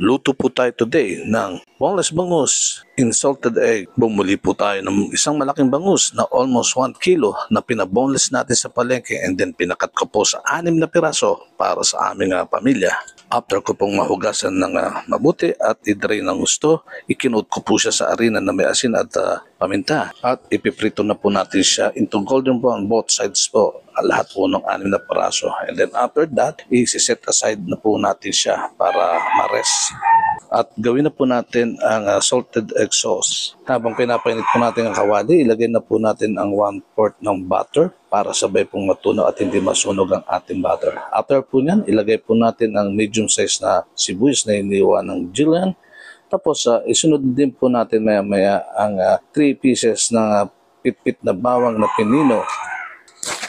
Luto po tayo today ng boneless bangus in salted egg. Bumuli po tayo ng isang malaking bangus na almost 1 kilo na pinaboneless natin sa palengke and then pinakat ko po sa 6 na piraso para sa aming pamilya. After ko pong mahugasan ng mabuti at i-drain ng gusto, ikinuot ko po siya sa arena na may asin at paminta. At ipiprito na po natin siya into golden brown both sides po. Lahat po ng 6 na piraso. And then after that, i-set aside na po natin siya para ma-rest. At gawin na po natin ang salted egg sauce. Habang pinapainit po natin ang kawali, ilagay na po natin ang 1/4 ng butter para sabay pong matunaw at hindi masunog ang ating butter. After po niyan, ilagay po natin ang medium size na sibuyas na iniwan ng Jillian. Tapos isunod din po natin maya-maya ang 3 pieces ng pit-pit na bawang na pinino.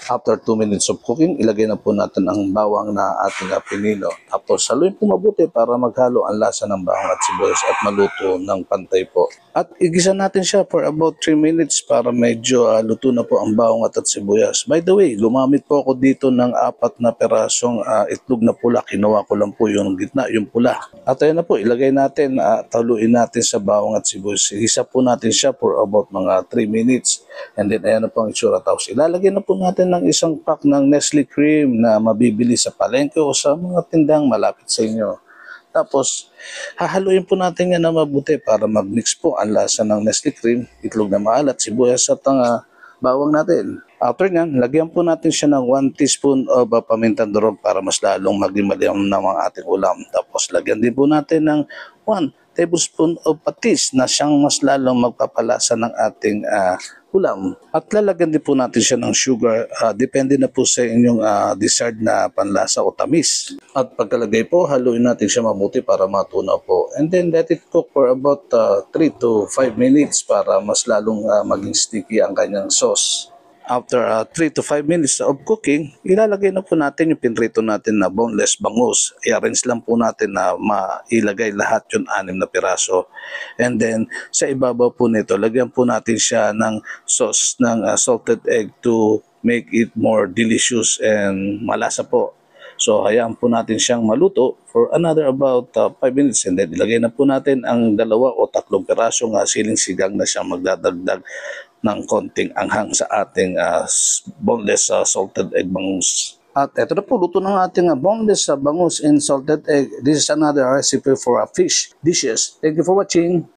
After 2 minutes of cooking, ilagay na po natin ang bawang na ating pinino. Tapos haluin po mabuti para maghalo ang lasa ng bawang at sibuyas at maluto ng pantay po. At igisa natin siya for about 3 minutes para medyo luto na po ang bawang at sibuyas. By the way, gumamit po ako dito ng 4 na perasong itlog na pula. Kinuha ko lang po yung gitna, yung pula. At ayan na po, ilagay natin, taluin natin sa bawang at sibuyas. Igisa po natin siya for about mga 3 minutes. And then ayan na po ang itsura. Tapos ilalagay na po natin ng isang pack ng Nestle cream na mabibili sa palengke o sa mga tindang malapit sa inyo. Tapos, hahaluin po natin yan na mabuti para mag-mix po ang lasa ng Nestle cream, itlog na maalat, sibuyas at ang bawang natin. After nyan, lagyan po natin siya ng 1 teaspoon of pamintang durog para mas lalong maging maliam na ang ating ulam. Tapos, lagyan din po natin ng 1 tablespoon of patis na siyang mas lalong magpapalasa ng ating ulam. At lalagyan din po natin siya ng sugar. Depende na po sa inyong desired na panlasa o tamis. At pagkalagay po, haluin natin siya mabuti para matunaw po. And then let it cook for about 3 to 5 minutes para mas lalong maging sticky ang kanyang sauce. After 3 to 5 minutes of cooking, ilalagay na po natin yung pinrito natin na boneless bangus. I-arrange lang po natin na mailagay lahat yung 6 na piraso. And then, sa ibabaw po nito, lagyan po natin siya ng sauce ng salted egg to make it more delicious and malasa po. So, hayaan po natin siyang maluto for another about 5 minutes. And then, ilagay na po natin ang 2 o 3 pirasong siling sigang na siyang magdadagdag ng konting anghang sa ating boneless salted egg bangus. At ito na po, luto ng ating boneless bangus in salted egg. This is another recipe for fish dishes. Thank you for watching.